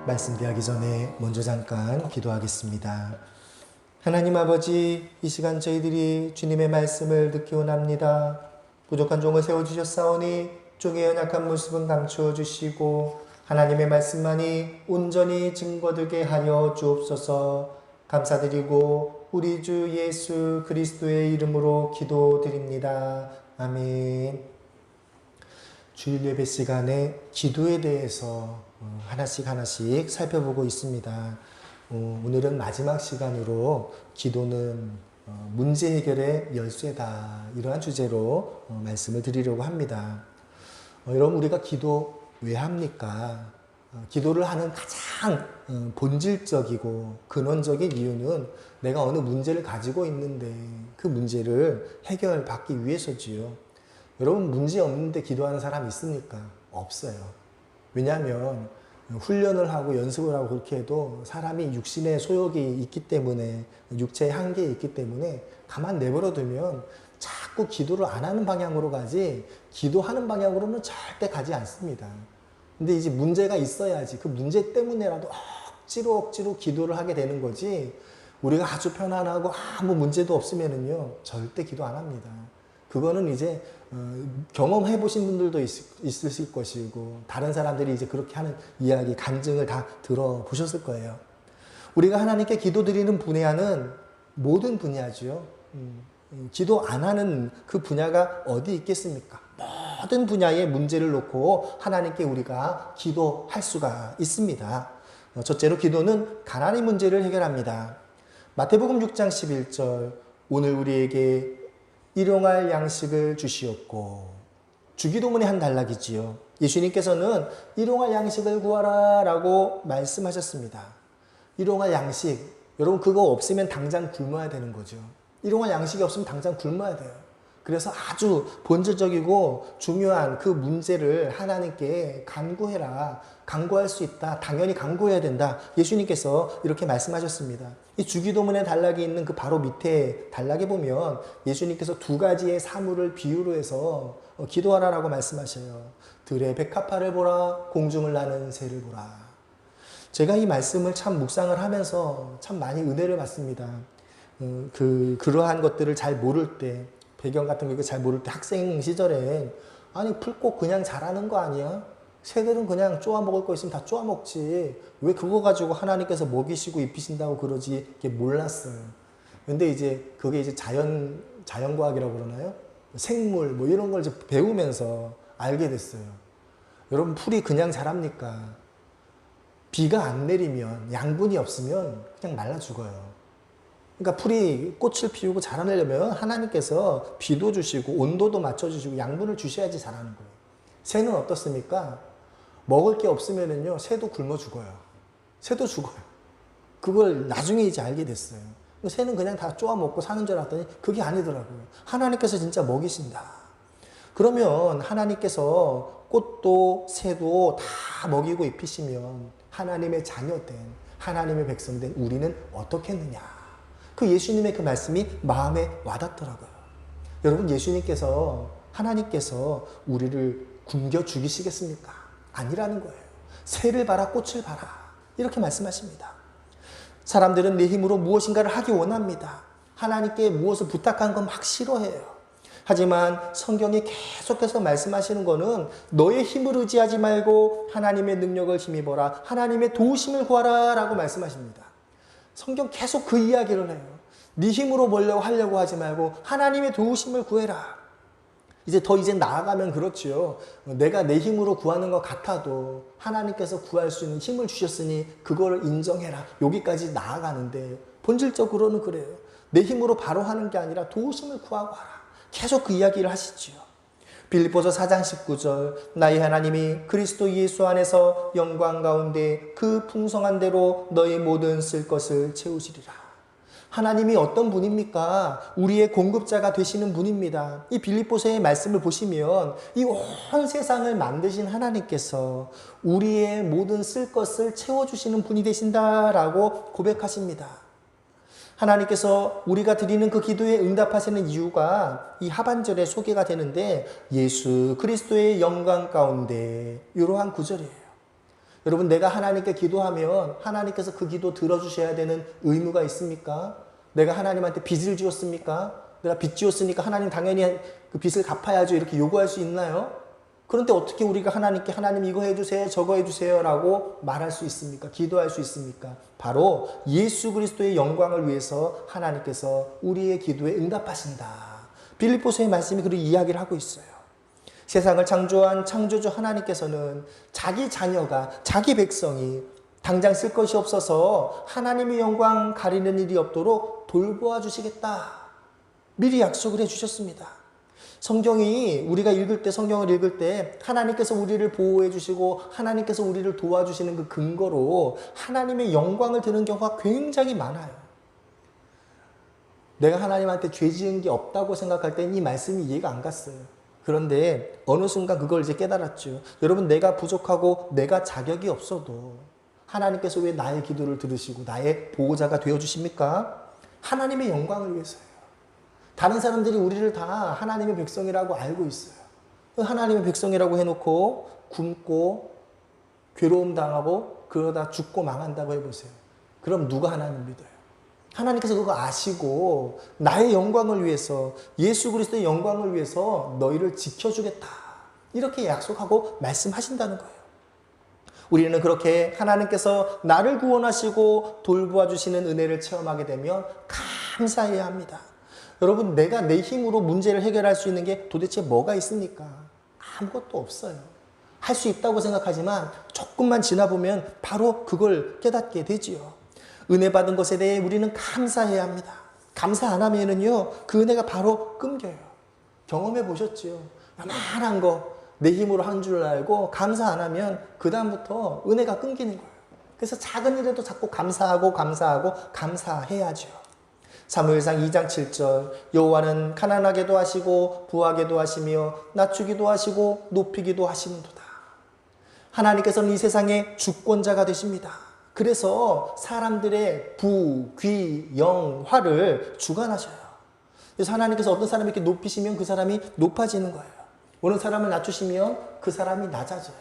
말씀 드리기 전에 먼저 잠깐 기도하겠습니다. 하나님 아버지, 이 시간 저희들이 주님의 말씀을 듣기 원합니다. 부족한 종을 세워주셨사오니 종의 연약한 모습은 감추어 주시고 하나님의 말씀만이 온전히 증거되게 하여 주옵소서. 감사드리고 우리 주 예수 그리스도의 이름으로 기도드립니다. 아멘. 주일 예배 시간에 기도에 대해서 하나씩 살펴보고 있습니다. 오늘은 마지막 시간으로 기도는 문제 해결의 열쇠다, 이러한 주제로 말씀을 드리려고 합니다. 여러분, 우리가 기도 왜 합니까? 기도를 하는 가장 본질적이고 근원적인 이유는 내가 어느 문제를 가지고 있는데 그 문제를 해결받기 위해서지요. 여러분, 문제 없는데 기도하는 사람 있습니까? 없어요. 왜냐하면 훈련을 하고 연습을 하고 그렇게 해도 사람이 육신의 소욕이 있기 때문에, 육체의 한계에 있기 때문에 가만 내버려 두면 자꾸 기도를 안 하는 방향으로 가지 기도하는 방향으로는 절대 가지 않습니다. 근데 이제 문제가 있어야지 그 문제 때문에라도 억지로 기도를 하게 되는 거지, 우리가 아주 편안하고 아무 문제도 없으면은요 절대 기도 안 합니다. 그거는 이제 경험해 보신 분들도 있으실 것이고 다른 사람들이 이제 그렇게 하는 이야기, 간증을 다 들어보셨을 거예요. 우리가 하나님께 기도드리는 분야는 모든 분야죠. 기도 안 하는 그 분야가 어디 있겠습니까? 모든 분야의 문제를 놓고 하나님께 우리가 기도할 수가 있습니다. 첫째로 기도는 가난의 문제를 해결합니다. 마태복음 6장 11절, 오늘 우리에게 일용할 양식을 주시옵고, 주기도문의 한 단락이지요. 예수님께서는 일용할 양식을 구하라 라고 말씀하셨습니다. 일용할 양식, 여러분 그거 없으면 당장 굶어야 되는 거죠. 일용할 양식이 없으면 당장 굶어야 돼요. 그래서 아주 본질적이고 중요한 그 문제를 하나님께 간구해라. 간구할 수 있다. 당연히 간구해야 된다. 예수님께서 이렇게 말씀하셨습니다. 이 주기도문의 단락이 있는 그 바로 밑에 단락에 보면 예수님께서 두 가지의 사물을 비유로 해서 기도하라라고 말씀하셔요. 들의 백합화를 보라, 공중을 나는 새를 보라. 제가 이 말씀을 참 묵상을 하면서 참 많이 은혜를 받습니다. 그러한 것들을 잘 모를 때, 배경 같은 거 잘 모를 때, 학생 시절에 아니 풀꽃 그냥 자라는 거 아니야? 새들은 그냥 쪼아 먹을 거 있으면 다 쪼아 먹지, 왜 그거 가지고 하나님께서 먹이시고 입히신다고 그러지, 이게 몰랐어요. 근데 이제 그게 이제 자연과학이라고 그러나요? 생물 뭐 이런 걸 이제 배우면서 알게 됐어요. 여러분, 풀이 그냥 자랍니까? 비가 안 내리면, 양분이 없으면 그냥 말라 죽어요. 그러니까 풀이 꽃을 피우고 자라내려면 하나님께서 비도 주시고 온도도 맞춰주시고 양분을 주셔야지 자라는 거예요. 새는 어떻습니까? 먹을 게 없으면은요 새도 굶어 죽어요. 새도 죽어요. 그걸 나중에 이제 알게 됐어요. 새는 그냥 다 쪼아 먹고 사는 줄 알았더니 그게 아니더라고요. 하나님께서 진짜 먹이신다. 그러면 하나님께서 꽃도 새도 다 먹이고 입히시면 하나님의 자녀된, 하나님의 백성된 우리는 어떻게 했느냐. 그 예수님의 그 말씀이 마음에 와닿더라고요. 여러분, 예수님께서, 하나님께서 우리를 굶겨 죽이시겠습니까? 아니라는 거예요. 새를 봐라, 꽃을 봐라, 이렇게 말씀하십니다. 사람들은 내 힘으로 무엇인가를 하기 원합니다. 하나님께 무엇을 부탁한 건 막 싫어해요. 하지만 성경이 계속해서 말씀하시는 거는 너의 힘을 의지하지 말고 하나님의 능력을 힘입어라, 하나님의 도우심을 구하라 라고 말씀하십니다. 성경 계속 그 이야기를 해요. 네 힘으로 뭐려고 하려고 하지 말고 하나님의 도우심을 구해라. 이제 나아가면 그렇지요. 내가 내 힘으로 구하는 것 같아도 하나님께서 구할 수 있는 힘을 주셨으니 그거를 인정해라. 여기까지 나아가는데 본질적으로는 그래요. 내 힘으로 바로 하는 게 아니라 도우심을 구하고 하라. 계속 그 이야기를 하시지요. 빌립보서 4장 19절, 나의 하나님이 그리스도 예수 안에서 영광 가운데 그 풍성한 대로 너의 모든 쓸 것을 채우시리라. 하나님이 어떤 분입니까? 우리의 공급자가 되시는 분입니다. 이 빌립보서의 말씀을 보시면 이 온 세상을 만드신 하나님께서 우리의 모든 쓸 것을 채워주시는 분이 되신다라고 고백하십니다. 하나님께서 우리가 드리는 그 기도에 응답하시는 이유가 이 하반절에 소개가 되는데, 예수 그리스도의 영광 가운데, 이러한 구절이에요. 여러분, 내가 하나님께 기도하면 하나님께서 그 기도 들어주셔야 되는 의무가 있습니까? 내가 하나님한테 빚을 지었습니까? 내가 빚 지었으니까 하나님 당연히 그 빚을 갚아야죠, 이렇게 요구할 수 있나요? 그런데 어떻게 우리가 하나님께 하나님 이거 해주세요, 저거 해주세요 라고 말할 수 있습니까? 기도할 수 있습니까? 바로 예수 그리스도의 영광을 위해서 하나님께서 우리의 기도에 응답하신다. 빌립보서의 말씀이 그런 이야기를 하고 있어요. 세상을 창조한 창조주 하나님께서는 자기 자녀가, 자기 백성이 당장 쓸 것이 없어서 하나님의 영광 가리는 일이 없도록 돌보아 주시겠다. 미리 약속을 해주셨습니다. 성경이 우리가 읽을 때, 성경을 읽을 때 하나님께서 우리를 보호해 주시고 하나님께서 우리를 도와주시는 그 근거로 하나님의 영광을 드는 경우가 굉장히 많아요. 내가 하나님한테 죄 지은 게 없다고 생각할 땐 이 말씀이 이해가 안 갔어요. 그런데 어느 순간 그걸 이제 깨달았죠. 여러분, 내가 부족하고 내가 자격이 없어도 하나님께서 왜 나의 기도를 들으시고 나의 보호자가 되어주십니까? 하나님의 영광을 위해서요. 다른 사람들이 우리를 다 하나님의 백성이라고 알고 있어요. 하나님의 백성이라고 해놓고 굶고 괴로움 당하고 그러다 죽고 망한다고 해보세요. 그럼 누가 하나님 믿어요? 하나님께서 그거 아시고 나의 영광을 위해서, 예수 그리스도의 영광을 위해서 너희를 지켜주겠다, 이렇게 약속하고 말씀하신다는 거예요. 우리는 그렇게 하나님께서 나를 구원하시고 돌보아 주시는 은혜를 체험하게 되면 감사해야 합니다. 여러분, 내가 내 힘으로 문제를 해결할 수 있는 게 도대체 뭐가 있습니까? 아무것도 없어요. 할 수 있다고 생각하지만 조금만 지나보면 바로 그걸 깨닫게 되지요. 은혜 받은 것에 대해 우리는 감사해야 합니다. 감사 안 하면은요, 그 은혜가 바로 끊겨요. 경험해 보셨죠? 요만한 거 내 힘으로 한 줄 알고 감사 안 하면 그 다음부터 은혜가 끊기는 거예요. 그래서 작은 일에도 자꾸 감사하고 감사해야죠. 사무엘상 2장 7절, 여호와는 가난하게도 하시고 부하게도 하시며 낮추기도 하시고 높이기도 하시는도다. 하나님께서는 이 세상의 주권자가 되십니다. 그래서 사람들의 부, 귀, 영, 화를 주관하셔요. 그래서 하나님께서 어떤 사람을 이렇게 높이시면 그 사람이 높아지는 거예요. 어느 사람을 낮추시면 그 사람이 낮아져요.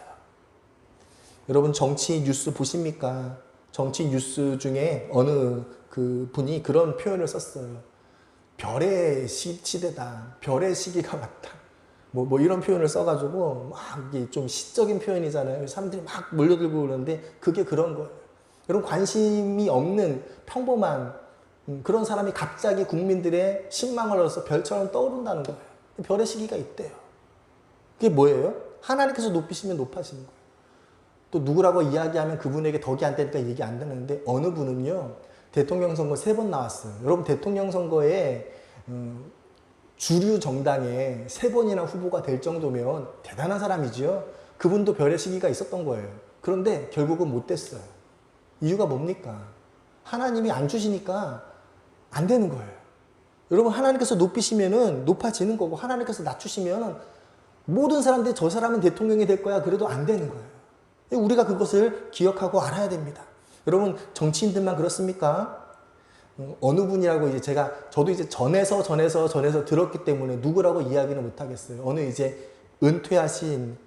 여러분, 정치 뉴스 보십니까? 정치 뉴스 중에 어느 그 분이 그런 표현을 썼어요. 별의 시대다. 별의 시기가 왔다. 뭐 이런 표현을 써가지고 막 이게 좀 시적인 표현이잖아요. 사람들이 막 몰려들고 그러는데 그게 그런 거예요. 여러분, 관심이 없는 평범한 그런 사람이 갑자기 국민들의 신망을 얻어서 별처럼 떠오른다는 거예요. 별의 시기가 있대요. 그게 뭐예요? 하나님께서 높이시면 높아지는 거예요. 또 누구라고 이야기하면 그분에게 덕이 안 되니까 얘기 안 되는데, 어느 분은요, 대통령 선거 3번 나왔어요. 여러분, 대통령 선거에 주류 정당에 3번이나 후보가 될 정도면 대단한 사람이지요. 그분도 별의 시기가 있었던 거예요. 그런데 결국은 못 됐어요. 이유가 뭡니까? 하나님이 안 주시니까 안 되는 거예요. 여러분, 하나님께서 높이시면은 높아지는 거고, 하나님께서 낮추시면 모든 사람들이 저 사람은 대통령이 될 거야 그래도 안 되는 거예요. 우리가 그것을 기억하고 알아야 됩니다. 여러분, 정치인들만 그렇습니까? 어느 분이라고 이제 저도 이제 전에서 들었기 때문에 누구라고 이야기는 못 하겠어요. 어느 이제 은퇴하신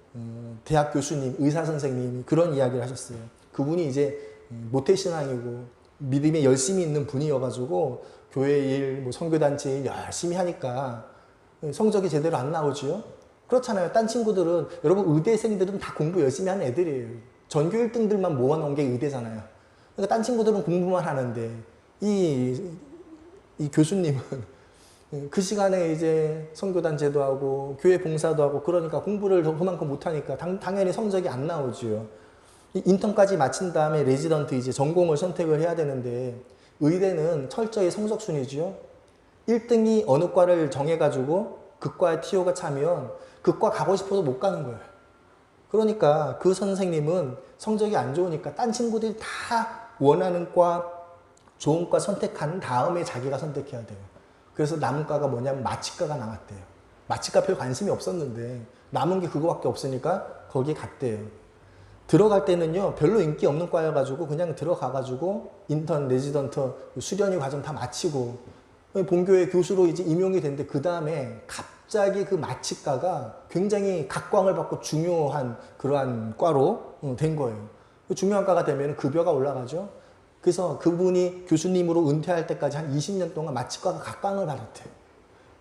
대학 교수님, 의사 선생님이 그런 이야기를 하셨어요. 그분이 이제 모태신앙이고 믿음에 열심히 있는 분이어가지고 교회 일, 선교단체 일 열심히 하니까 성적이 제대로 안 나오죠. 그렇잖아요. 딴 친구들은, 여러분, 의대생들은 다 공부 열심히 하는 애들이에요. 전교 1등들만 모아놓은 게 의대잖아요. 그러니까 딴 친구들은 공부만 하는데 이 교수님은 그 시간에 이제 선교단체도 하고 교회 봉사도 하고 그러니까 공부를 그만큼 못하니까 당연히 성적이 안 나오죠. 인턴까지 마친 다음에 레지던트 이제 전공을 선택을 해야 되는데, 의대는 철저히 성적 순이죠. 1등이 어느 과를 정해가지고 그 과에 TO가 차면 그 과 가고 싶어도 못 가는 거예요. 그러니까 그 선생님은 성적이 안 좋으니까 딴 친구들이 다 원하는 과, 좋은 과 선택한 다음에 자기가 선택해야 돼요. 그래서 남은 과가 뭐냐면 마취과가 나왔대요. 마취과 별 관심이 없었는데 남은 게 그거밖에 없으니까 거기에 갔대요. 들어갈 때는요, 별로 인기 없는 과여가지고 그냥 들어가가지고 인턴, 레지던트, 수련위 과정 다 마치고 본교회 교수로 이제 임용이 됐는데, 그 다음에 갑자기 그 마취과가 굉장히 각광을 받고 중요한 그러한 과로 된 거예요. 중요한 과가 되면 급여가 올라가죠. 그래서 그분이 교수님으로 은퇴할 때까지 한 20년 동안 마취과가 각광을 받았대요.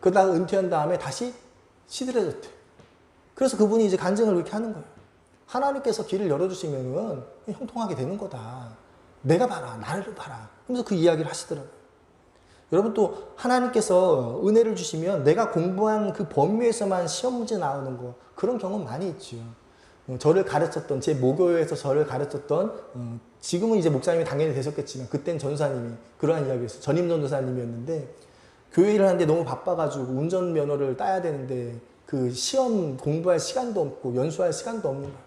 그러다가 은퇴한 다음에 다시 시들해졌대요. 그래서 그분이 이제 간증을 이렇게 하는 거예요. 하나님께서 길을 열어주시면은 형통하게 되는 거다. 내가 봐라, 나를 봐라. 그러면서 그 이야기를 하시더라고요. 여러분 또 하나님께서 은혜를 주시면 내가 공부한 그 범위에서만 시험 문제 나오는 거, 그런 경험 많이 있죠. 저를 가르쳤던, 제 모교에서 저를 가르쳤던, 지금은 이제 목사님이 당연히 되셨겠지만 그땐 전도사님이 그러한 이야기를 했어요. 전임 전도사님이었는데 교회 일을 하는데 너무 바빠가지고 운전면허를 따야 되는데 그 시험 공부할 시간도 없고 연수할 시간도 없는 거예요.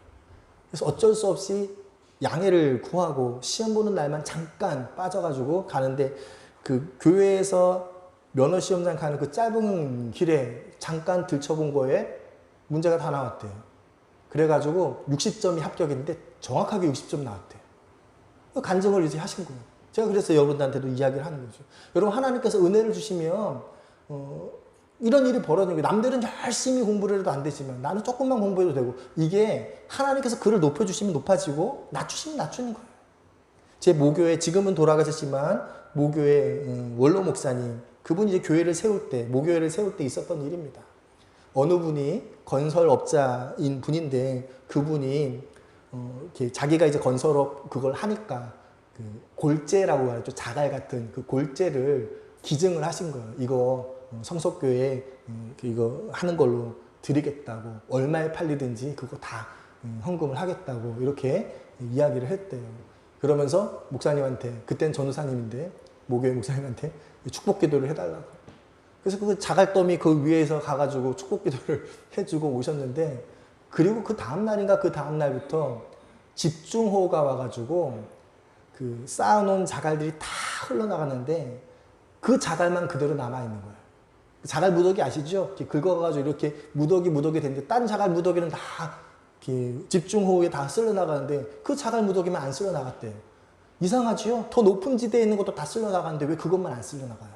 그래서 어쩔 수 없이 양해를 구하고 시험 보는 날만 잠깐 빠져가지고 가는데 그 교회에서 면허 시험장 가는 그 짧은 길에 잠깐 들춰본 거에 문제가 다 나왔대요. 그래가지고 60점이 합격인데 정확하게 60점 나왔대요. 간증을 이제 하신 거예요. 제가 그래서 여러분들한테도 이야기를 하는 거죠. 여러분 하나님께서 은혜를 주시면 이런 일이 벌어지는 거예요. 남들은 열심히 공부를 해도 안 되지만 나는 조금만 공부해도 되고, 이게 하나님께서 그를 높여주시면 높아지고 낮추시면 낮추는 거예요. 제 모교에 지금은 돌아가셨지만 모교의 원로 목사님, 그분이 이제 교회를 세울 때, 모교회를 세울 때 있었던 일입니다. 어느 분이 건설업자인 분인데 그분이 이렇게 자기가 이제 건설업 그걸 하니까 그 골재라고 하죠. 자갈 같은 그 골재를 기증을 하신 거예요. 이거 성석교회 이거 하는 걸로 드리겠다고, 얼마에 팔리든지 그거 다 헌금을 하겠다고 이렇게 이야기를 했대요. 그러면서 목사님한테, 그땐 전도사님인데 모교회 목사님한테 축복 기도를 해달라고. 그래서 그 자갈더미 그 위에서 가가지고 축복 기도를 해주고 오셨는데, 그리고 그 다음날인가 그 다음날부터 집중호우가 와가지고 그 쌓아놓은 자갈들이 다 흘러나가는데 그 자갈만 그대로 남아있는 거예요. 자갈 무더기 아시죠? 이렇게 긁어가지고 이렇게 무더기 되는데 딴 자갈 무더기는 다 이렇게 집중호우에 다 쓸려나가는데 그 자갈 무더기만 안 쓸려나갔대요. 이상하지요? 더 높은 지대에 있는 것도 다 쓸려나가는데 왜 그것만 안 쓸려나가요?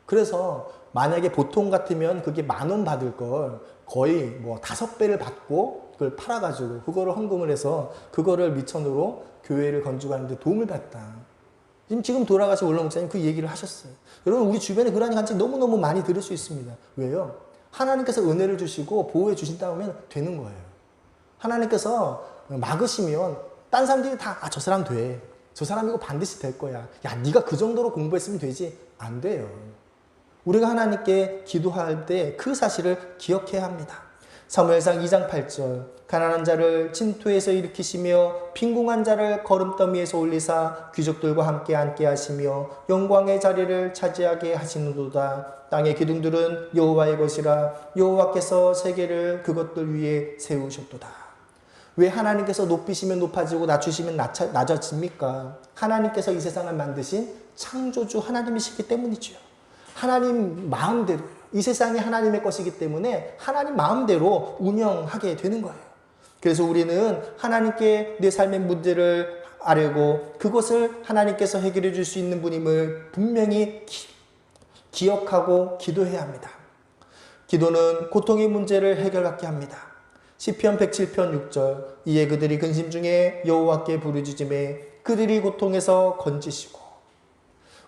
그래서 만약에 보통 같으면 그게 10,000원 받을 걸 거의 뭐 5배를 받고 그걸 팔아가지고 그거를 헌금을 해서 그거를 미천으로 교회를 건축하는데 도움을 받다. 지금 돌아가신 원로 목사님 그 얘기를 하셨어요. 여러분 우리 주변에 그러한 간증 너무너무 많이 들을 수 있습니다. 왜요? 하나님께서 은혜를 주시고 보호해 주신다 하면 되는 거예요. 하나님께서 막으시면 딴 사람들이 다 저 사람 돼. 저 사람 이거 반드시 될 거야. 야, 네가 그 정도로 공부했으면 되지. 안 돼요. 우리가 하나님께 기도할 때 그 사실을 기억해야 합니다. 사무엘상 2장 8절, 가난한 자를 진토에서 일으키시며 빈궁한 자를 거름더미에서 올리사 귀족들과 함께 앉게 하시며 영광의 자리를 차지하게 하시는도다. 땅의 기둥들은 여호와의 것이라 여호와께서 세계를 그것들 위에 세우셨도다. 왜 하나님께서 높이시면 높아지고 낮추시면 낮아집니까? 하나님께서 이 세상을 만드신 창조주 하나님이시기 때문이죠. 하나님 마음대로, 이 세상이 하나님의 것이기 때문에 하나님 마음대로 운영하게 되는 거예요. 그래서 우리는 하나님께 내 삶의 문제를 아뢰고 그것을 하나님께서 해결해 줄 수 있는 분임을 분명히 기억하고 기도해야 합니다. 기도는 고통의 문제를 해결하게 합니다. 시편 107편 6절, 이에 그들이 근심 중에 여호와께 부르짖음에 그들이 고통에서 건지시고.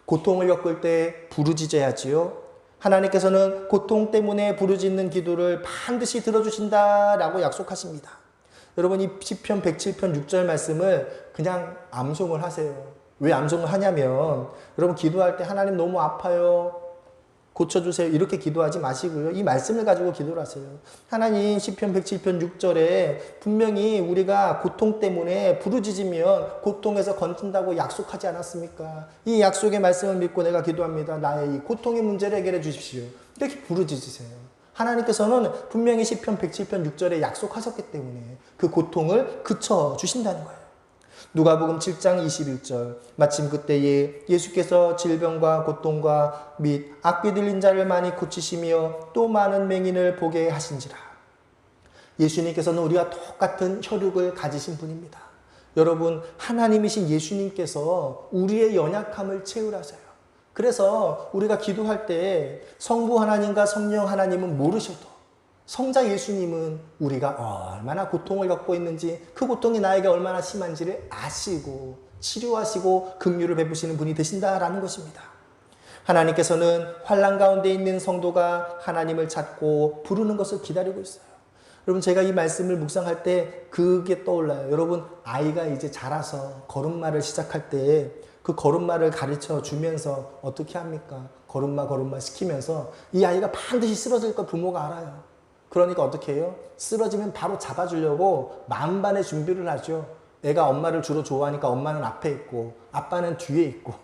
고통을 겪을 때 부르짖어야지요. 하나님께서는 고통 때문에 부르짖는 기도를 반드시 들어주신다라고 약속하십니다. 여러분 이 시편 107편 6절 말씀을 그냥 암송을 하세요. 왜 암송을 하냐면 여러분 기도할 때 하나님 너무 아파요, 고쳐주세요 이렇게 기도하지 마시고요. 이 말씀을 가지고 기도를 하세요. 하나님 시편 107편 6절에 분명히 우리가 고통 때문에 부르짖으면 고통에서 건진다고 약속하지 않았습니까? 이 약속의 말씀을 믿고 내가 기도합니다. 나의 이 고통의 문제를 해결해 주십시오. 이렇게 부르짖으세요. 하나님께서는 분명히 시편 107편 6절에 약속하셨기 때문에 그 고통을 그쳐주신다는 거예요. 누가복음 7장 21절, 마침 그때에 예수께서 질병과 고통과 및 악귀 들린 자를 많이 고치시며 또 많은 맹인을 보게 하신지라. 예수님께서는 우리와 똑같은 혈육을 가지신 분입니다. 여러분 하나님이신 예수님께서 우리의 연약함을 채우라세요. 그래서 우리가 기도할 때 성부 하나님과 성령 하나님은 모르셔도 성자 예수님은 우리가 얼마나 고통을 겪고 있는지, 그 고통이 나에게 얼마나 심한지를 아시고 치료하시고 긍휼을 베푸시는 분이 되신다라는 것입니다. 하나님께서는 환난 가운데 있는 성도가 하나님을 찾고 부르는 것을 기다리고 있어요. 여러분, 제가 이 말씀을 묵상할 때 그게 떠올라요. 여러분, 아이가 이제 자라서 걸음마를 시작할 때 그 걸음마를 가르쳐 주면서 어떻게 합니까? 걸음마 시키면서 이 아이가 반드시 쓰러질 걸 부모가 알아요. 그러니까 어떻게 해요? 쓰러지면 바로 잡아주려고 만반의 준비를 하죠. 애가 엄마를 주로 좋아하니까 엄마는 앞에 있고 아빠는 뒤에 있고,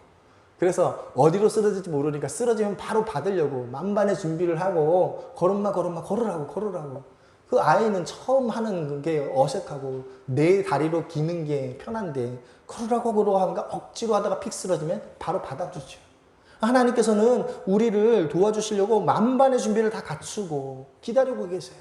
그래서 어디로 쓰러질지 모르니까 쓰러지면 바로 받으려고 만반의 준비를 하고 걸음마 걸으라고. 그 아이는 처음 하는 게 어색하고 내 다리로 기는 게 편한데 걸으라고 하니까 억지로 하다가 픽 쓰러지면 바로 받아주죠. 하나님께서는 우리를 도와주시려고 만반의 준비를 다 갖추고 기다리고 계세요.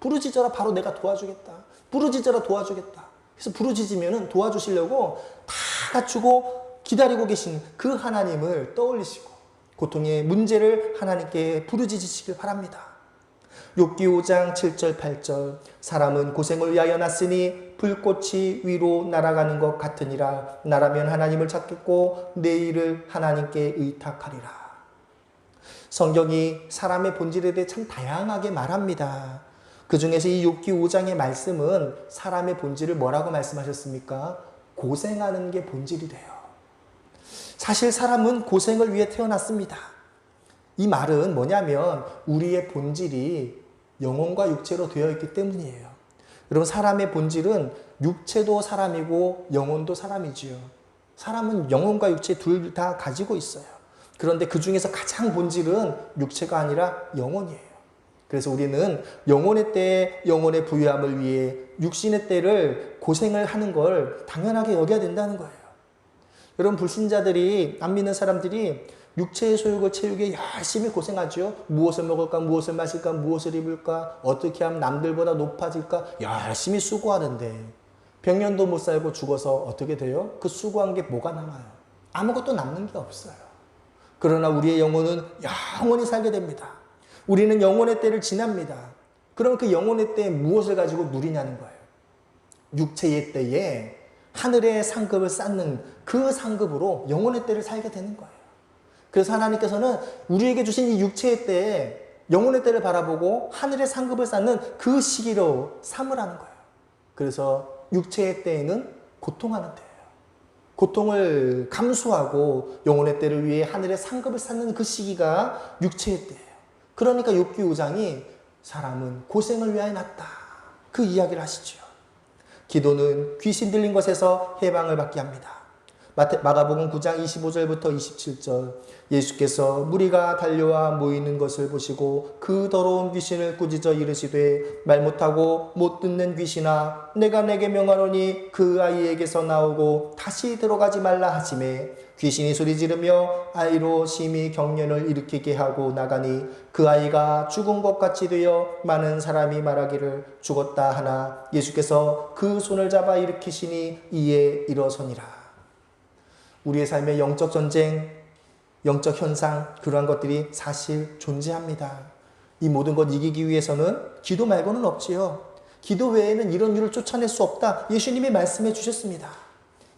부르짖어라, 바로 내가 도와주겠다. 부르짖어라, 도와주겠다. 그래서 부르짖으면 도와주시려고 다 갖추고 기다리고 계신 그 하나님을 떠올리시고 고통의 문제를 하나님께 부르짖으시길 바랍니다. 욥기 5장 7절 8절 사람은 고생을 위하여 났으니 불꽃이 위로 날아가는 것 같으니라. 나라면 하나님을 찾겠고 내 일을 하나님께 의탁하리라. 성경이 사람의 본질에 대해 참 다양하게 말합니다. 그 중에서 이 욥기 5장의 말씀은 사람의 본질을 뭐라고 말씀하셨습니까? 고생하는 게 본질이래요. 사실 사람은 고생을 위해 태어났습니다. 이 말은 뭐냐면 우리의 본질이 영혼과 육체로 되어 있기 때문이에요. 여러분, 사람의 본질은 육체도 사람이고 영혼도 사람이지요. 사람은 영혼과 육체 둘 다 가지고 있어요. 그런데 그 중에서 가장 본질은 육체가 아니라 영혼이에요. 그래서 우리는 영혼의 때에 영혼의 부유함을 위해 육신의 때를 고생을 하는 걸 당연하게 여겨야 된다는 거예요. 여러분, 불신자들이, 안 믿는 사람들이 육체의 소욕을 채우기 열심히 고생하죠. 무엇을 먹을까, 무엇을 마실까, 무엇을 입을까, 어떻게 하면 남들보다 높아질까 열심히 수고하는데 백년도 못 살고 죽어서 어떻게 돼요? 그 수고한 게 뭐가 남아요? 아무것도 남는 게 없어요. 그러나 우리의 영혼은 영원히 살게 됩니다. 우리는 영혼의 때를 지납니다. 그럼 그 영혼의 때에 무엇을 가지고 누리냐는 거예요. 육체의 때에 하늘의 상급을 쌓는 그 상급으로 영혼의 때를 살게 되는 거예요. 그래서 하나님께서는 우리에게 주신 이 육체의 때에 영혼의 때를 바라보고 하늘의 상급을 쌓는 그 시기로 삼으라는 거예요. 그래서 육체의 때에는 고통하는 때예요. 고통을 감수하고 영혼의 때를 위해 하늘의 상급을 쌓는 그 시기가 육체의 때예요. 그러니까 욥기 5장이 사람은 고생을 위하여 났다, 그 이야기를 하시죠. 기도는 귀신 들린 것에서 해방을 받게 합니다. 마가복음 9장 25절부터 27절 예수께서 무리가 달려와 모이는 것을 보시고 그 더러운 귀신을 꾸짖어 이르시되 말 못하고 못 듣는 귀신아, 내가 내게 명하노니 그 아이에게서 나오고 다시 들어가지 말라 하시매 귀신이 소리지르며 아이로 심히 경련을 일으키게 하고 나가니 그 아이가 죽은 것 같이 되어 많은 사람이 말하기를 죽었다 하나 예수께서 그 손을 잡아 일으키시니 이에 일어서니라. 우리의 삶의 영적 전쟁, 영적 현상, 그러한 것들이 사실 존재합니다. 이 모든 것 이기기 위해서는 기도 말고는 없지요. 기도 외에는 이런 일을 쫓아낼 수 없다, 예수님이 말씀해 주셨습니다.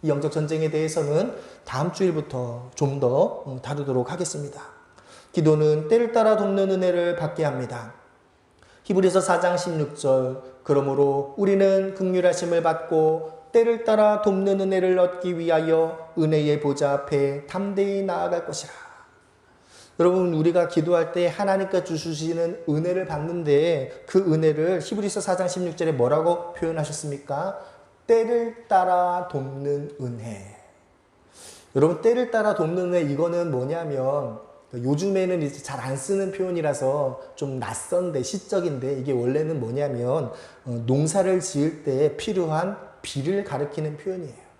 이 영적 전쟁에 대해서는 다음 주일부터 좀 더 다루도록 하겠습니다. 기도는 때를 따라 돕는 은혜를 받게 합니다. 히브리서 4장 16절 그러므로 우리는 긍휼하심을 받고 때를 따라 돕는 은혜를 얻기 위하여 은혜의 보좌 앞에 담대히 나아갈 것이라. 여러분, 우리가 기도할 때 하나님께 주시는 은혜를 받는데 그 은혜를 히브리서 4장 16절에 뭐라고 표현하셨습니까? 때를 따라 돕는 은혜. 여러분, 때를 따라 돕는 은혜, 이거는 뭐냐면 요즘에는 이제 잘 안 쓰는 표현이라서 좀 낯선데 시적인데, 이게 원래는 뭐냐면 농사를 지을 때 필요한 비를 가리키는 표현이에요.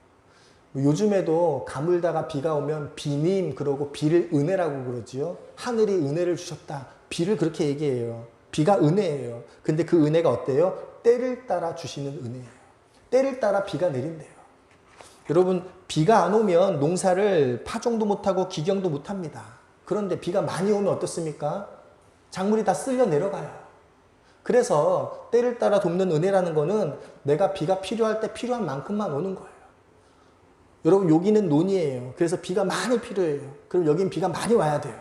요즘에도 가물다가 비가 오면 비님 그러고 비를 은혜라고 그러지요. 하늘이 은혜를 주셨다, 비를 그렇게 얘기해요. 비가 은혜예요. 근데 그 은혜가 어때요? 때를 따라 주시는 은혜예요. 때를 따라 비가 내린대요. 여러분, 비가 안 오면 농사를 파종도 못하고 기경도 못합니다. 그런데 비가 많이 오면 어떻습니까? 작물이 다 쓸려 내려가요. 그래서 때를 따라 돕는 은혜라는 거는 내가 비가 필요할 때 필요한 만큼만 오는 거예요. 여러분, 여기는 논이에요. 그래서 비가 많이 필요해요. 그럼 여긴 비가 많이 와야 돼요.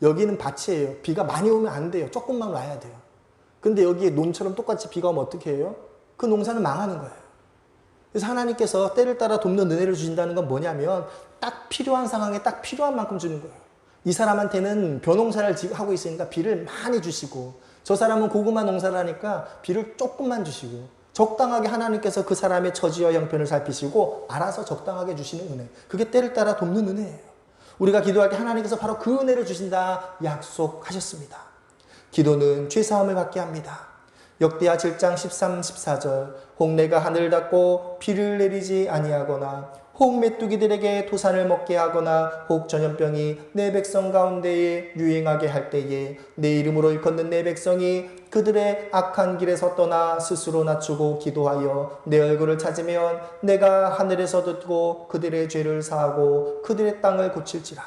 여기는 밭이에요. 비가 많이 오면 안 돼요. 조금만 와야 돼요. 근데 여기에 논처럼 똑같이 비가 오면 어떻게 해요? 그 농사는 망하는 거예요. 그래서 하나님께서 때를 따라 돕는 은혜를 주신다는 건 뭐냐면 딱 필요한 상황에 딱 필요한 만큼 주는 거예요. 이 사람한테는 벼농사를 하고 있으니까 비를 많이 주시고, 저 사람은 고구마 농사를 하니까 비를 조금만 주시고, 적당하게 하나님께서 그 사람의 처지와 형편을 살피시고 알아서 적당하게 주시는 은혜. 그게 때를 따라 돕는 은혜예요. 우리가 기도할 때 하나님께서 바로 그 은혜를 주신다 약속하셨습니다. 기도는 죄사함을 받게 합니다. 역대하 7장 13, 14절 혹 내가 하늘을 닫고 비를 내리지 아니하거나 혹 메뚜기들에게 토산을 먹게 하거나 혹 전염병이 내 백성 가운데에 유행하게 할 때에 내 이름으로 일컫는 내 백성이 그들의 악한 길에서 떠나 스스로 낮추고 기도하여 내 얼굴을 찾으면 내가 하늘에서 듣고 그들의 죄를 사하고 그들의 땅을 고칠지라.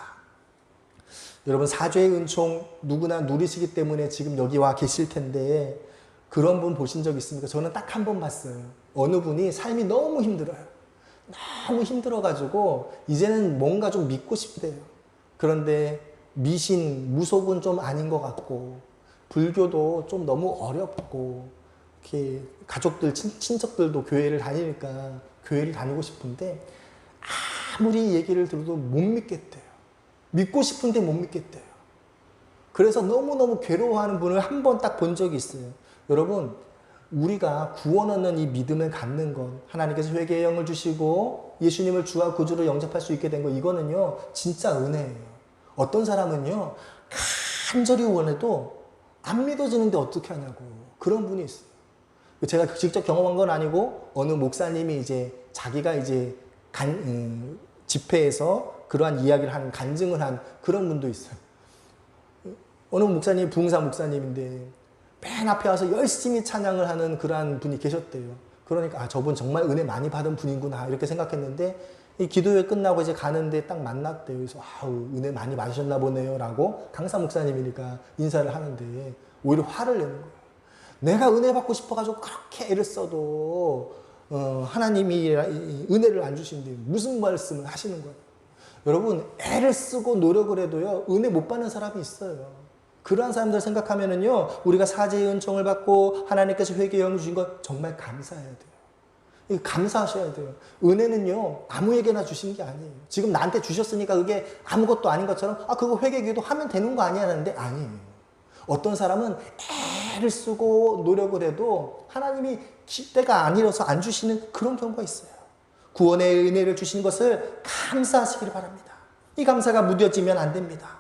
여러분, 사죄의 은총 누구나 누리시기 때문에 지금 여기 와 계실 텐데, 그런 분 보신 적 있습니까? 저는 딱 한 번 봤어요. 어느 분이 삶이 너무 힘들어요. 너무 힘들어가지고 이제는 뭔가 좀 믿고 싶대요. 그런데 미신, 무속은 좀 아닌 것 같고, 불교도 좀 너무 어렵고, 이렇게 가족들, 친척들도 교회를 다니니까 교회를 다니고 싶은데 아무리 얘기를 들어도 못 믿겠대요. 믿고 싶은데 못 믿겠대요. 그래서 너무너무 괴로워하는 분을 한 번 딱 본 적이 있어요. 여러분, 우리가 구원 얻는 이 믿음을 갖는 것, 하나님께서 회개의 영을 주시고 예수님을 주와 구주로 영접할 수 있게 된 거, 이거는요 진짜 은혜예요. 어떤 사람은요 간절히 원해도 안 믿어지는데 어떻게 하냐고, 그런 분이 있어요. 제가 직접 경험한 건 아니고 어느 목사님이 이제 자기가 이제 집회에서 그러한 이야기를 하는, 간증을 한 그런 분도 있어요. 어느 목사님이 부흥사 목사님인데 맨 앞에 와서 열심히 찬양을 하는 그러한 분이 계셨대요. 그러니까 저분 정말 은혜 많이 받은 분이구나 이렇게 생각했는데, 이 기도회 끝나고 이제 가는데 딱 만났대요. 그래서 은혜 많이 받으셨나 보네요 라고 강사 목사님이니까 인사를 하는데 오히려 화를 내는 거예요. 내가 은혜 받고 싶어가지고 그렇게 애를 써도 하나님이 은혜를 안 주시는데 무슨 말씀을 하시는 거예요. 여러분, 애를 쓰고 노력을 해도요 은혜 못 받는 사람이 있어요. 그러한 사람들 생각하면은요, 우리가 사죄의 은총을 받고 하나님께서 회개의 영을 주신 것 정말 감사해야 돼요. 감사하셔야 돼요. 은혜는요 아무에게나 주신 게 아니에요. 지금 나한테 주셨으니까 그게 아무것도 아닌 것처럼 그거 회개 기도 하면 되는 거 아니야 하는데 아니에요. 어떤 사람은 애를 쓰고 노력을 해도 하나님이 때가 아니라서 안 주시는 그런 경우가 있어요. 구원의 은혜를 주신 것을 감사하시길 바랍니다. 이 감사가 무뎌지면 안 됩니다.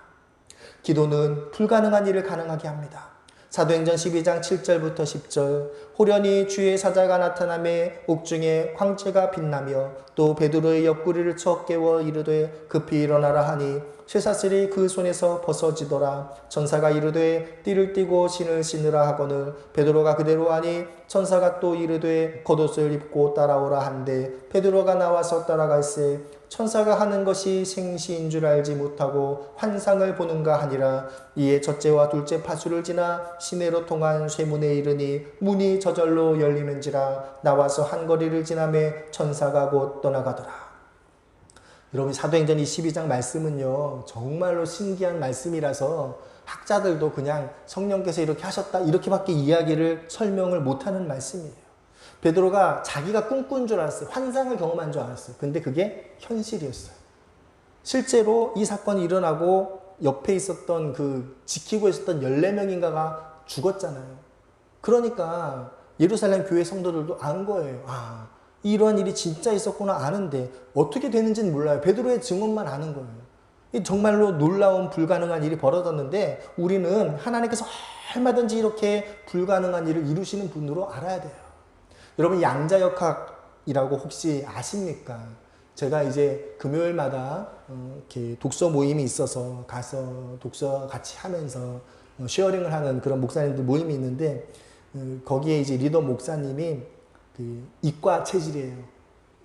기도는 불가능한 일을 가능하게 합니다. 사도행전 12장 7절부터 10절 호련히 주의 사자가 나타나매 옥중에 광채가 빛나며 또 베드로의 옆구리를 쳐 깨워 이르되 급히 일어나라 하니 쇠사슬이 그 손에서 벗어지더라. 천사가 이르되 띠를 띠고 신을 신으라 하거늘 베드로가 그대로 하니 천사가 또 이르되 겉옷을 입고 따라오라 한데 베드로가 나와서 따라갈새 천사가 하는 것이 생시인 줄 알지 못하고 환상을 보는가 하니라. 이에 첫째와 둘째 파수를 지나 시내로 통한 쇠문에 이르니 문이 저절로 열리는지라. 나와서 한 거리를 지나매 천사가 곧 떠나가더라. 여러분, 사도행전 22장 말씀은요 정말로 신기한 말씀이라서 학자들도 그냥 성령께서 이렇게 하셨다 이렇게밖에 이야기를 설명을 못하는 말씀이에요. 베드로가 자기가 꿈꾼 줄 알았어요. 환상을 경험한 줄 알았어요. 근데 그게 현실이었어요. 실제로 이 사건이 일어나고 옆에 있었던 지키고 있었던 14명인가가 죽었잖아요. 그러니까 예루살렘 교회 성도들도 안 거예요. 이러한 일이 진짜 있었구나 아는데 어떻게 되는지는 몰라요. 베드로의 증언만 아는 거예요. 정말로 놀라운 불가능한 일이 벌어졌는데 우리는 하나님께서 얼마든지 이렇게 불가능한 일을 이루시는 분으로 알아야 돼요. 여러분, 양자역학이라고 혹시 아십니까? 제가 이제 금요일마다 이렇게 독서 모임이 있어서 가서 독서 같이 하면서 쉐어링을 하는 그런 목사님들 모임이 있는데 거기에 이제 리더 목사님이 이과 체질이에요.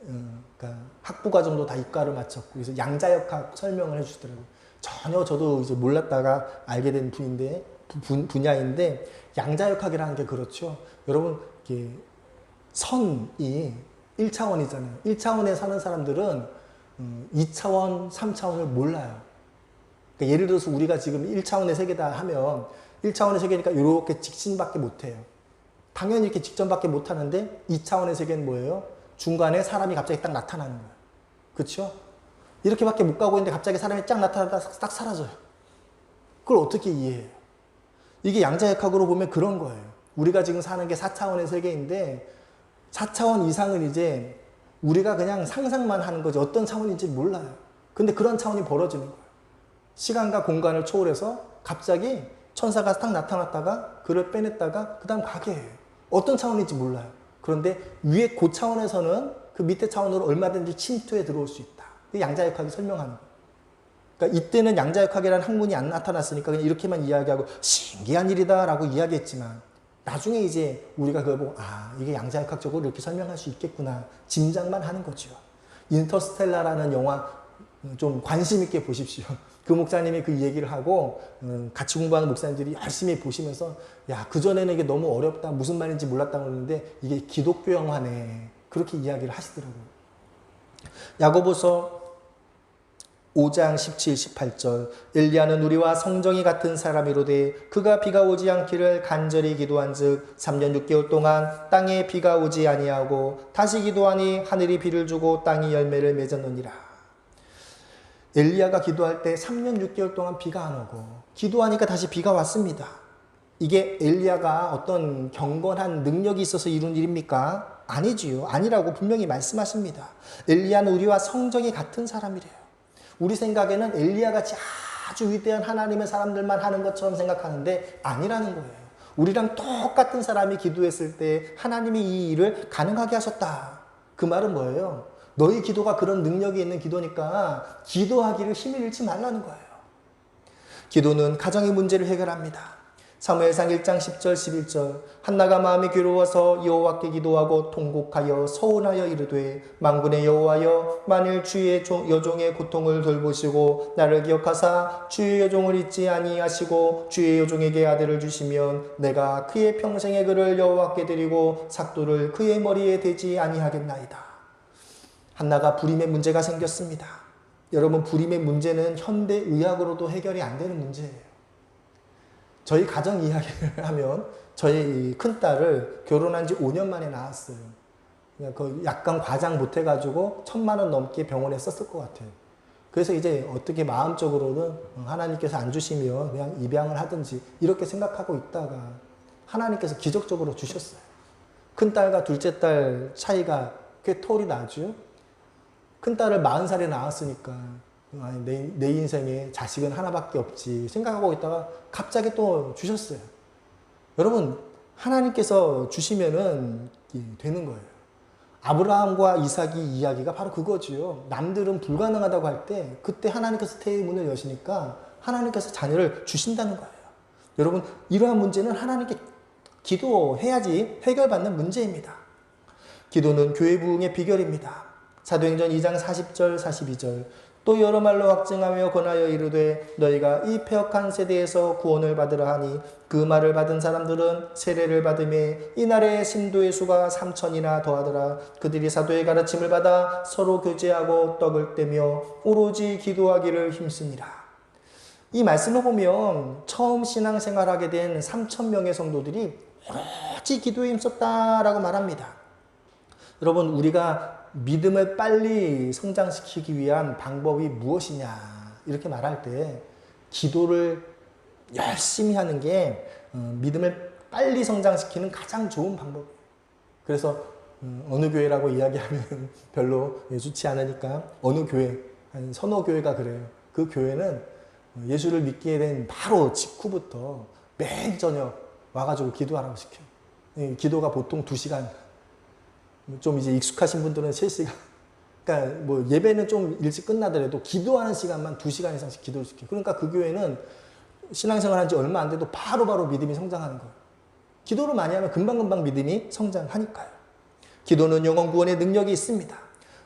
그러니까 학부 과정도 다 이과를 마쳤고 그래서 양자역학 설명을 해주시더라고요. 전혀 저도 이제 몰랐다가 알게 된 분인데 분야인데 양자역학이라는 게 그렇죠. 여러분 이게 선이 1차원이잖아요. 1차원에 사는 사람들은 2차원, 3차원을 몰라요. 그러니까 예를 들어서 우리가 지금 1차원의 세계다 하면 1차원의 세계니까 이렇게 직진밖에 못해요. 당연히 이렇게 직전밖에 못하는데 2차원의 세계는 뭐예요? 중간에 사람이 갑자기 딱 나타나는 거예요. 그렇죠? 이렇게밖에 못 가고 있는데 갑자기 사람이 쫙 나타나다 딱 사라져요. 그걸 어떻게 이해해요? 이게 양자역학으로 보면 그런 거예요. 우리가 지금 사는 게 4차원의 세계인데 4차원 이상은 이제 우리가 그냥 상상만 하는 거지 어떤 차원인지 몰라요. 근데 그런 차원이 벌어지는 거예요. 시간과 공간을 초월해서 갑자기 천사가 딱 나타났다가 그를 빼냈다가 그 다음 가게 해요. 어떤 차원인지 몰라요. 그런데 위에 그 차원에서는 그 밑에 차원으로 얼마든지 침투해 들어올 수 있다. 양자역학이 설명하는 거예요. 그러니까 이때는 양자역학이라는 학문이 안 나타났으니까 그냥 이렇게만 이야기하고 신기한 일이다 라고 이야기했지만 나중에 이제 우리가 그걸 보고 이게 양자역학적으로 이렇게 설명할 수 있겠구나 짐작만 하는 거죠. 인터스텔라라는 영화 좀 관심 있게 보십시오. 그 목사님이 그 얘기를 하고 같이 공부하는 목사님들이 열심히 보시면서 야, 그전에는 이게 너무 어렵다 무슨 말인지 몰랐다고 그러는데 이게 기독교 영화네 그렇게 이야기를 하시더라고요. 야고보서 5장 17, 18절 엘리야는 우리와 성정이 같은 사람이로되 그가 비가 오지 않기를 간절히 기도한즉 3년 6개월 동안 땅에 비가 오지 아니하고 다시 기도하니 하늘이 비를 주고 땅이 열매를 맺었느니라. 엘리야가 기도할 때 3년 6개월 동안 비가 안 오고 기도하니까 다시 비가 왔습니다. 이게 엘리야가 어떤 경건한 능력이 있어서 이룬 일입니까? 아니지요. 아니라고 분명히 말씀하십니다. 엘리야는 우리와 성정이 같은 사람이래요. 우리 생각에는 엘리야같이 아주 위대한 하나님의 사람들만 하는 것처럼 생각하는데 아니라는 거예요. 우리랑 똑같은 사람이 기도했을 때 하나님이 이 일을 가능하게 하셨다. 그 말은 뭐예요? 너희 기도가 그런 능력이 있는 기도니까 기도하기를 힘을 잃지 말라는 거예요. 기도는 가정의 문제를 해결합니다. 사무엘상 1장 10절 11절 한나가 마음이 괴로워서 여호와께 기도하고 통곡하여 서운하여 이르되 만군의 여호와여 만일 주의 여종의 고통을 돌보시고 나를 기억하사 주의 여종을 잊지 아니하시고 주의 여종에게 아들을 주시면 내가 그의 평생의 그를 여호와께 드리고 삭도를 그의 머리에 대지 아니하겠나이다. 한나가 불임의 문제가 생겼습니다. 여러분 불임의 문제는 현대 의학으로도 해결이 안 되는 문제예요. 저희 가정 이야기를 하면 저희 큰딸을 결혼한 지 5년 만에 낳았어요. 약간 과장 못해가지고 1,000만 원 넘게 병원에 썼을 것 같아요. 그래서 이제 어떻게 마음적으로는 하나님께서 안 주시면 그냥 입양을 하든지 이렇게 생각하고 있다가 하나님께서 기적적으로 주셨어요. 큰딸과 둘째 딸 차이가 꽤 털이 나죠. 큰딸을 40살에 낳았으니까 내 인생에 자식은 하나밖에 없지 생각하고 있다가 갑자기 또 주셨어요. 여러분 하나님께서 주시면은 되는 거예요. 아브라함과 이삭이 이야기가 바로 그거지요. 남들은 불가능하다고 할 때 그때 하나님께서 태의 문을 여시니까 하나님께서 자녀를 주신다는 거예요. 여러분 이러한 문제는 하나님께 기도해야지 해결받는 문제입니다. 기도는 교회 부흥의 비결입니다. 사도행전 2장 40절 42절 또 여러 말로 확증하며 권하여 이르되 너희가 이 패역한 세대에서 구원을 받으라 하니 그 말을 받은 사람들은 세례를 받음에 이날의 신도의 수가 3,000이나 더하더라. 그들이 사도의 가르침을 받아 서로 교제하고 떡을 떼며 오로지 기도하기를 힘쓰니라. 이 말씀을 보면 처음 신앙생활하게 된 3,000명의 성도들이 오로지 기도에 힘썼다라고 말합니다. 여러분 우리가 믿음을 빨리 성장시키기 위한 방법이 무엇이냐 이렇게 말할 때 기도를 열심히 하는 게 믿음을 빨리 성장시키는 가장 좋은 방법이에요. 그래서 어느 교회라고 이야기하면 별로 좋지 않으니까 어느 교회, 한 서너 교회가 그래요. 그 교회는 예수를 믿게 된 바로 직후부터 매일 저녁 와가지고 기도하라고 시켜요. 기도가 보통 2시간 좀 이제 익숙하신 분들은 3시간. 그러니까 뭐 예배는 좀 일찍 끝나더라도 기도하는 시간만 2시간 이상씩 기도를 시켜요. 그러니까 그 교회는 신앙생활 한 지 얼마 안 돼도 바로바로 믿음이 성장하는 거예요. 기도를 많이 하면 금방금방 믿음이 성장하니까요. 기도는 영혼 구원의 능력이 있습니다.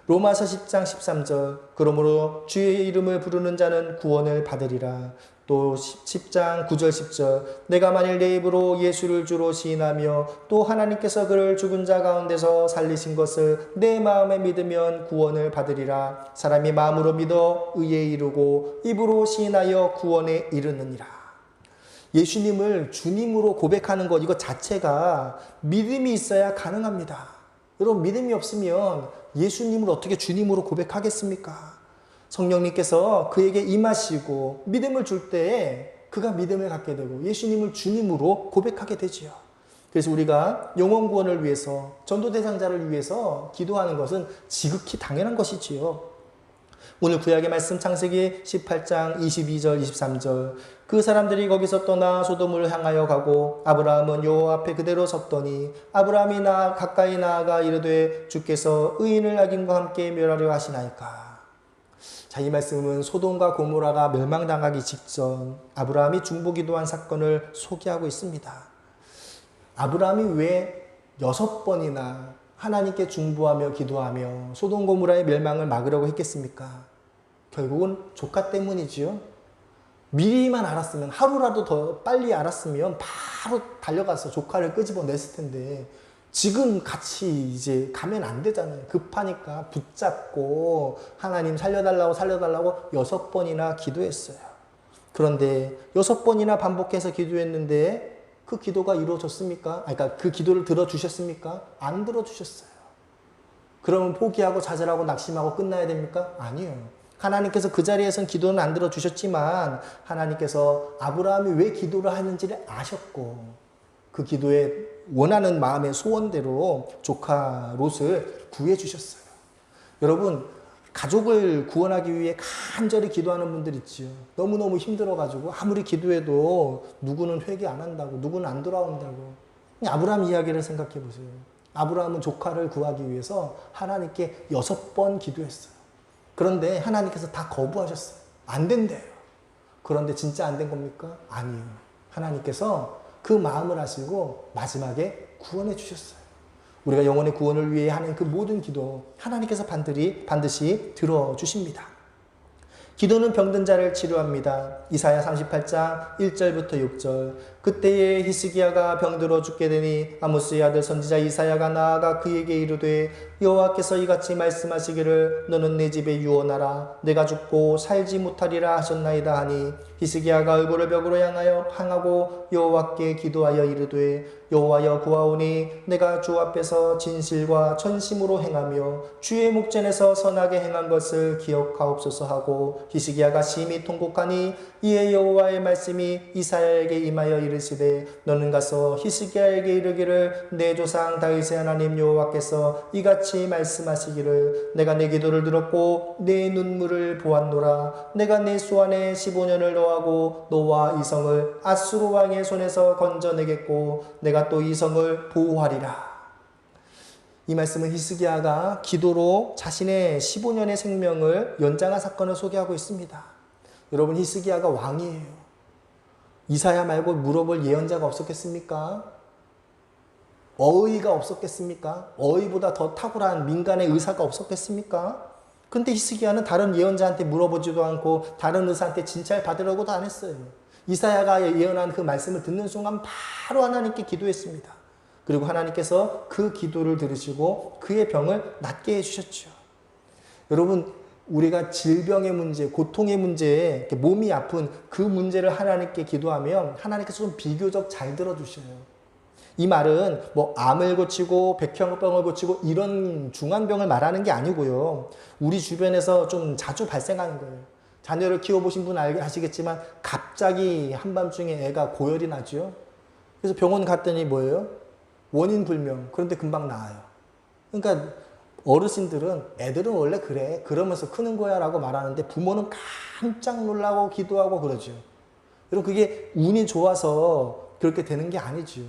로마서 10장 13절 그러므로 주의 이름을 부르는 자는 구원을 받으리라. 또 10장 9절 10절 내가 만일 내 입으로 예수를 주로 시인하며 또 하나님께서 그를 죽은 자 가운데서 살리신 것을 내 마음에 믿으면 구원을 받으리라. 사람이 마음으로 믿어 의에 이르고 입으로 시인하여 구원에 이르느니라. 예수님을 주님으로 고백하는 것 이것 자체가 믿음이 있어야 가능합니다. 여러분 믿음이 없으면 예수님을 어떻게 주님으로 고백하겠습니까? 성령님께서 그에게 임하시고 믿음을 줄 때에 그가 믿음을 갖게 되고 예수님을 주님으로 고백하게 되지요. 그래서 우리가 영혼 구원을 위해서 전도 대상자를 위해서 기도하는 것은 지극히 당연한 것이지요. 오늘 구약의 말씀 창세기 18장 22절 23절 그 사람들이 거기서 떠나 소돔을 향하여 가고 아브라함은 여호와 앞에 그대로 섰더니 아브라함이 가까이 나아가 이르되 주께서 의인을 악인과 함께 멸하려 하시나이까. 자, 이 말씀은 소돔과 고모라가 멸망당하기 직전 아브라함이 중보기도한 사건을 소개하고 있습니다. 아브라함이 왜 6번이나 하나님께 중보하며 기도하며 소돔 고모라의 멸망을 막으려고 했겠습니까? 결국은 조카 때문이지요. 미리만 알았으면 하루라도 더 빨리 알았으면 바로 달려가서 조카를 끄집어냈을 텐데 지금 같이 이제 가면 안 되잖아요. 급하니까 붙잡고 하나님 살려달라고 6번이나 기도했어요. 그런데 6번이나 반복해서 기도했는데 그 기도가 이루어졌습니까? 그러니까 그 기도를 들어주셨습니까? 안 들어주셨어요. 그러면 포기하고 좌절하고 낙심하고 끝나야 됩니까? 아니에요. 하나님께서 그 자리에선 기도는 안 들어주셨지만 하나님께서 아브라함이 왜 기도를 하는지를 아셨고 그 기도에 원하는 마음의 소원대로 조카 롯을 구해주셨어요. 여러분 가족을 구원하기 위해 간절히 기도하는 분들 있지요. 너무너무 힘들어가지고 아무리 기도해도 누구는 회개 안 한다고 누구는 안 돌아온다고. 아브라함 이야기를 생각해 보세요. 아브라함은 조카를 구하기 위해서 하나님께 6번 기도했어요. 그런데 하나님께서 다 거부하셨어요. 안 된대요. 그런데 진짜 안 된 겁니까? 아니에요. 하나님께서 그 마음을 아시고 마지막에 구원해 주셨어요. 우리가 영혼의 구원을 위해 하는 그 모든 기도 하나님께서 반드시 들어주십니다. 기도는 병든 자를 치료합니다. 이사야 38장 1절부터 6절 그때에 히스기야가 병들어 죽게 되니 아모스의 아들 선지자 이사야가 나아가 그에게 이르되 여호와께서 이같이 말씀하시기를 너는 내 집에 유언하라 내가 죽고 살지 못하리라 하셨나이다 하니 히스기야가 얼굴을 벽으로 향하고 여호와께 기도하여 이르되 여호와여 구하오니 내가 주 앞에서 진실과 전심으로 행하며 주의 목전에서 선하게 행한 것을 기억하옵소서 하고 히스기야가 심히 통곡하니 이에 여호와의 말씀이 이사야에게 임하여 이르시되 너는 가서 히스기야에게 이르기를 내 조상 다윗의 하나님 여호와께서 이같이 말씀하시기를 내가 내 기도를 들었고 내 눈물을 보았노라 내가 내 수 안에 15년을 노하고 너와 이 성을 아수르 왕의 손에서 건져내겠고 내가 또 이 성을 보호하리라. 이 말씀은 히스기야가 기도로 자신의 15년의 생명을 연장한 사건을 소개하고 있습니다. 여러분 히스기야가 왕이에요. 이사야 말고 물어볼 예언자가 없었겠습니까? 어의가 없었겠습니까? 어의보다 더 탁월한 민간의 의사가 없었겠습니까? 근데 히스기야는 다른 예언자한테 물어보지도 않고 다른 의사한테 진찰 받으려고도 안 했어요. 이사야가 예언한 그 말씀을 듣는 순간 바로 하나님께 기도했습니다. 그리고 하나님께서 그 기도를 들으시고 그의 병을 낫게 해주셨죠. 여러분 우리가 질병의 문제, 고통의 문제에 몸이 아픈 그 문제를 하나님께 기도하면 하나님께서 좀 비교적 잘 들어주셔요. 이 말은 뭐 암을 고치고 백혈병을 고치고 이런 중환병을 말하는 게 아니고요. 우리 주변에서 좀 자주 발생하는 거예요. 자녀를 키워보신 분 아시겠지만 갑자기 한밤중에 애가 고열이 나죠. 그래서 병원 갔더니 뭐예요? 원인 불명. 그런데 금방 나아요. 그러니까 어르신들은 애들은 원래 그래. 그러면서 크는 거야 라고 말하는데 부모는 깜짝 놀라고 기도하고 그러죠. 여러분 그게 운이 좋아서 그렇게 되는 게 아니죠.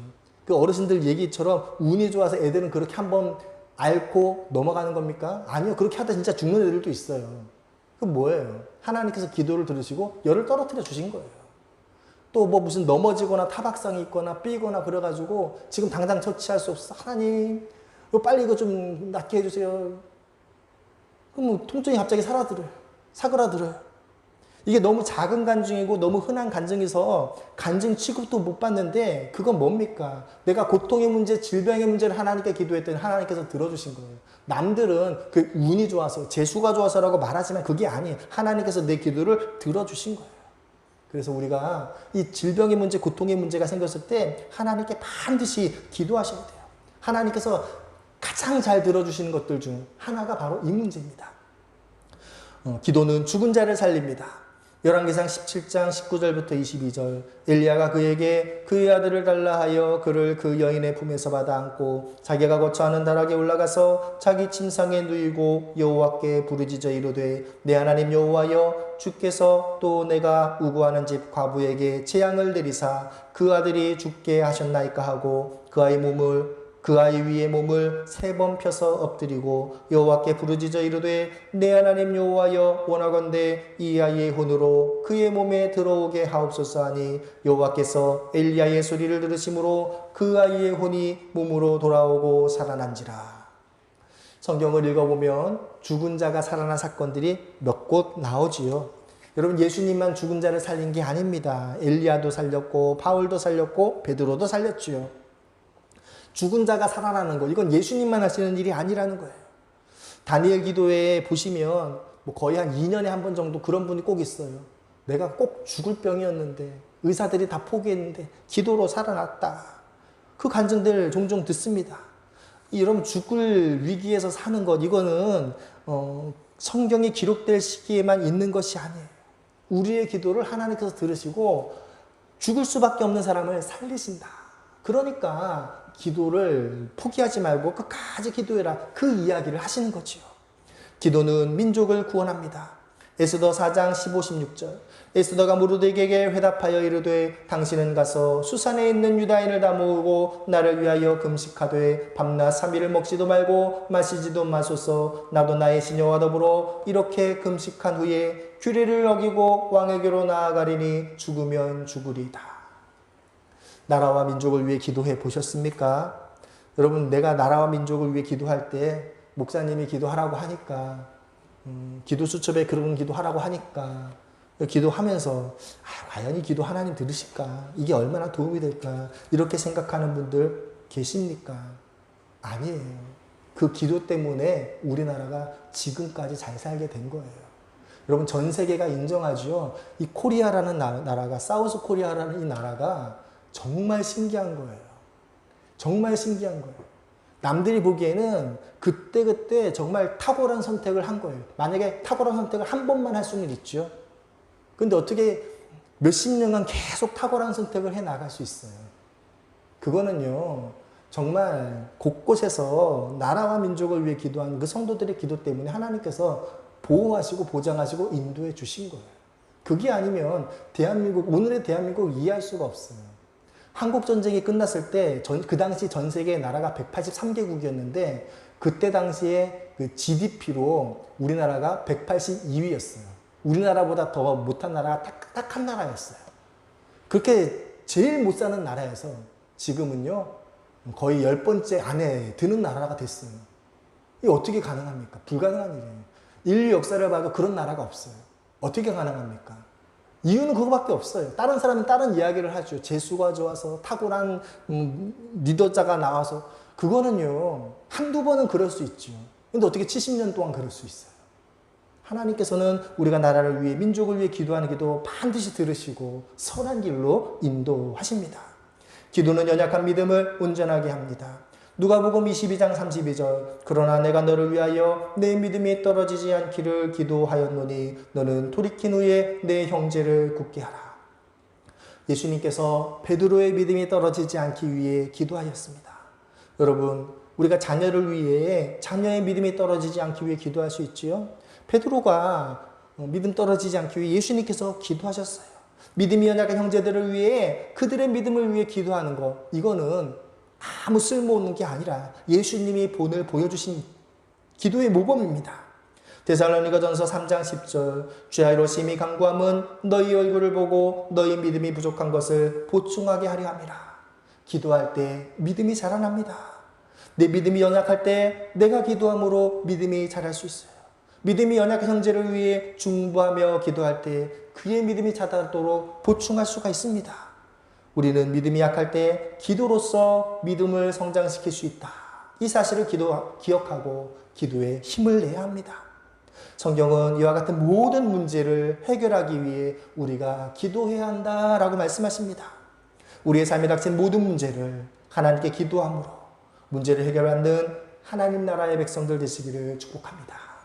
그 어르신들 얘기처럼 운이 좋아서 애들은 그렇게 한번 앓고 넘어가는 겁니까? 아니요. 그렇게 하다 진짜 죽는 애들도 있어요. 그 뭐예요? 하나님께서 기도를 들으시고 열을 떨어뜨려 주신 거예요. 또 뭐 무슨 넘어지거나 타박상이 있거나 삐거나 그래가지고 지금 당장 처치할 수 없어. 하나님 빨리 이거 좀 낫게 해주세요. 그럼 통증이 갑자기 사그라들어요. 이게 너무 작은 간증이고 너무 흔한 간증에서 간증 취급도 못 받는데 그건 뭡니까? 내가 고통의 문제, 질병의 문제를 하나님께 기도했더니 하나님께서 들어주신 거예요. 남들은 그 운이 좋아서, 재수가 좋아서라고 말하지만 그게 아니에요. 하나님께서 내 기도를 들어주신 거예요. 그래서 우리가 이 질병의 문제, 고통의 문제가 생겼을 때 하나님께 반드시 기도하셔야 돼요. 하나님께서 가장 잘 들어주시는 것들 중 하나가 바로 이 문제입니다. 기도는 죽은 자를 살립니다. 열왕기상 17장 19절부터 22절. 엘리야가 그에게 그의 아들을 달라 하여 그를 그 여인의 품에서 받아 안고 자기가 거처하는 다락에 올라가서 자기 침상에 누이고 여호와께 부르짖어 이르되 내 하나님 여호와여 주께서 또 내가 우구하는 집 과부에게 재앙을 내리사 그 아들이 죽게 하셨나이까 하고 그 아이 위에 몸을 3번 펴서 엎드리고 여호와께 부르짖어 이르되 내 하나님 여호와여 원하건대 이 아이의 혼으로 그의 몸에 들어오게 하옵소서 하니 여호와께서 엘리야의 소리를 들으심으로 그 아이의 혼이 몸으로 돌아오고 살아난지라. 성경을 읽어보면 죽은 자가 살아난 사건들이 몇 곳 나오지요. 여러분, 예수님만 죽은 자를 살린 게 아닙니다. 엘리야도 살렸고 바울도 살렸고 베드로도 살렸지요. 죽은 자가 살아나는 것, 이건 예수님만 하시는 일이 아니라는 거예요. 다니엘 기도에 보시면 거의 한 2년에 한 번 정도 그런 분이 꼭 있어요. 내가 꼭 죽을 병이었는데 의사들이 다 포기했는데 기도로 살아났다. 그 간증들 종종 듣습니다. 이런 죽을 위기에서 사는 것, 이거는 성경이 기록될 시기에만 있는 것이 아니에요. 우리의 기도를 하나님께서 들으시고 죽을 수밖에 없는 사람을 살리신다. 그러니까 기도를 포기하지 말고 끝까지 기도해라. 그 이야기를 하시는 거지요. 기도는 민족을 구원합니다. 에스더 4장 15, 16절. 에스더가 모르드게에게 회답하여 이르되 당신은 가서 수산에 있는 유다인을 다 모으고 나를 위하여 금식하되 밤낮 3일을 먹지도 말고 마시지도 마소서. 나도 나의 시녀와 더불어 이렇게 금식한 후에 규례를 어기고 왕에게로 나아가리니 죽으면 죽으리이다. 나라와 민족을 위해 기도해 보셨습니까? 여러분, 내가 나라와 민족을 위해 기도할 때 목사님이 기도하라고 하니까 기도 수첩에 그런 기도하라고 하니까 기도하면서 과연 이 기도 하나님 들으실까? 이게 얼마나 도움이 될까? 이렇게 생각하는 분들 계십니까? 아니에요. 그 기도 때문에 우리나라가 지금까지 잘 살게 된 거예요. 여러분, 전 세계가 인정하죠. 이 코리아라는 나라가, 사우스 코리아라는 이 나라가 정말 신기한 거예요. 정말 신기한 거예요. 남들이 보기에는 그때 정말 탁월한 선택을 한 거예요. 만약에 탁월한 선택을 한 번만 할 수는 있죠. 근데 어떻게 몇십 년간 계속 탁월한 선택을 해 나갈 수 있어요. 그거는요, 정말 곳곳에서 나라와 민족을 위해 기도하는 그 성도들의 기도 때문에 하나님께서 보호하시고 보장하시고 인도해 주신 거예요. 그게 아니면 오늘의 대한민국을 이해할 수가 없어요. 한국전쟁이 끝났을 때 그 당시 전 세계 나라가 183개국이었는데 그때 당시에 그 GDP로 우리나라가 182위였어요. 우리나라보다 더 못한 나라가 딱 한 나라였어요. 그렇게 제일 못 사는 나라에서 지금은요 거의 10번째 안에 드는 나라가 됐어요. 이게 어떻게 가능합니까? 불가능한 일이에요. 인류 역사를 봐도 그런 나라가 없어요. 어떻게 가능합니까? 이유는 그거밖에 없어요. 다른 사람은 다른 이야기를 하죠. 재수가 좋아서 탁월한 리더자가 나와서. 그거는요 한두 번은 그럴 수 있죠. 근데 어떻게 70년 동안 그럴 수 있어요? 하나님께서는 우리가 나라를 위해 민족을 위해 기도하는 기도 반드시 들으시고 선한 길로 인도하십니다. 기도는 연약한 믿음을 온전하게 합니다. 누가복음 22장 32절. 그러나 내가 너를 위하여 내 믿음이 떨어지지 않기를 기도하였노니 너는 돌이킨 후에 내 형제를 굳게 하라. 예수님께서 베드로의 믿음이 떨어지지 않기 위해 기도하였습니다. 여러분, 우리가 자녀를 위해 자녀의 믿음이 떨어지지 않기 위해 기도할 수 있지요. 베드로가 믿음 떨어지지 않기 위해 예수님께서 기도하셨어요. 믿음이 연약한 형제들을 위해 그들의 믿음을 위해 기도하는 것, 이거는 아무 쓸모없는 게 아니라 예수님이 본을 보여주신 기도의 모범입니다. 데살로니가전서 3장 10절. 주야로 심히 간구함은 너희 얼굴을 보고 너희 믿음이 부족한 것을 보충하게 하려 함이라. 기도할 때 믿음이 자라납니다. 내 믿음이 연약할 때 내가 기도함으로 믿음이 자랄 수 있어요. 믿음이 연약한 형제를 위해 중보하며 기도할 때 그의 믿음이 자라도록 보충할 수가 있습니다. 우리는 믿음이 약할 때 기도로서 믿음을 성장시킬 수 있다. 이 사실을 기억하고 기도에 힘을 내야 합니다. 성경은 이와 같은 모든 문제를 해결하기 위해 우리가 기도해야 한다라고 말씀하십니다. 우리의 삶에 닥친 모든 문제를 하나님께 기도함으로 문제를 해결하는 하나님 나라의 백성들 되시기를 축복합니다.